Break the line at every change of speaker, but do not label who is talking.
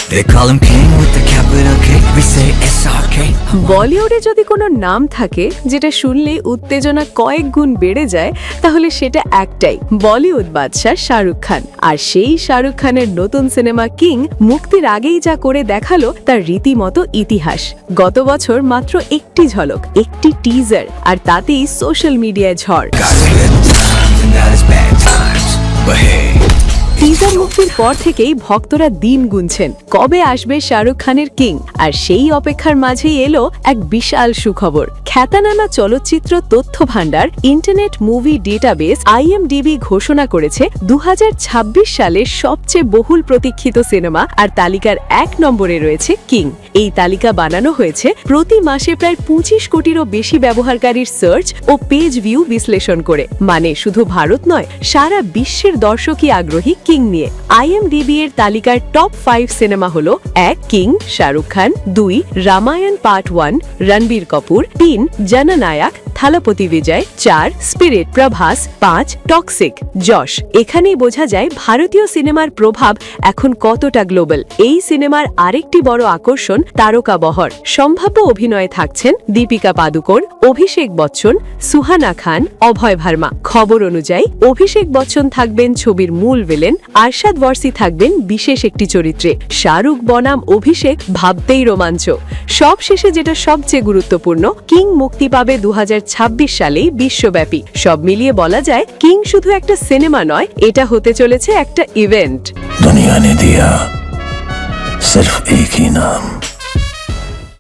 They call him king with the capital K. We say SRK.
বলিউডে যদি কোনো নাম থাকে যেটা শুনলেই উত্তেজনা কয়েক গুণ বেড়ে যায়, তাহলে সেটা একটাই, বলিউড বাদশাহ শাহরুখ খান। আর সেই শাহরুখ খানের নতুন সিনেমা কিং মুক্তির আগেই যা করে দেখালো তার রীতিমতো ইতিহাস। গত বছর মাত্র একটি ঝলক, একটি টিজার, আর তাতেই সোশ্যাল মিডিয়ায় ঝড়।
Got good times and got his bad times. But hey.
Teaser মুক্তির পর থেকেই ভক্তরা দিন গুনছেন কবে আসবে শাহরুখ খানের কিং। আর সেই অপেক্ষার মাঝেই এলো এক বিশাল সুখবর। খ্যাতনামা চলচ্চিত্র তথ্য ভান্ডার ইন্টারনেট মুভি ডেটাবেস IMDb ঘোষণা করেছে 2026 সালের সবচেয়ে বহুল প্রতীক্ষিত সিনেমা, আর তালিকার 1 নম্বরে রয়েছে কিং। এই তালিকা বানানো হয়েছে প্রতি মাসে প্রায় 25 কোটিরও বেশি ব্যবহারকারীর সার্চ ও পেজ ভিউ বিশ্লেষণ করে। মানে শুধু ভারত নয়, সারা বিশ্বের দর্শকই আগ্রহী কিং নিয়ে। IMDb এর তালিকার টপ 5 সিনেমা হলো: 1 কিং শাহরুখ খান, 2 রামায়ণ পার্ট 1 রণবীর কাপুর, 3 জননায়ক থালাপতি বিজয়, 4 স্পিরিট প্রভাস, 5 টক্সিক যশ। এখানেই বোঝা যায় ভারতীয় সিনেমার প্রভাব এখন কতটা গ্লোবাল। এই সিনেমার আরেকটি বড় আকর্ষণ তারকা বহর। সম্ভাব্য অভিনয়ে থাকছেন দীপিকা পাদুকোন, অভিষেক বচ্চন, সুহানা খান, অভয় ভার্মা। খবর অনুযায়ী অভিষেক বচ্চন থাকবেন ছবির মূল ভিলেন, আরশাদ ওয়ারসি থাকবেন বিশেষ একটি চরিত্রে। শাহরুখ বনাম অভিষেক ভাবতেই রোমাঞ্চ। সব শেষে যেটা সবচেয়ে গুরুত্বপূর্ণ, কিং মুক্তি পাবে 2026 সালেই বিশ্বব্যাপী। সব মিলিয়ে বলা যায় কিং শুধু একটা সিনেমা নয়, এটা হতে চলেছে একটা ইভেন্ট।
दुनिया ने दिया सिर्फ एक ही नाम।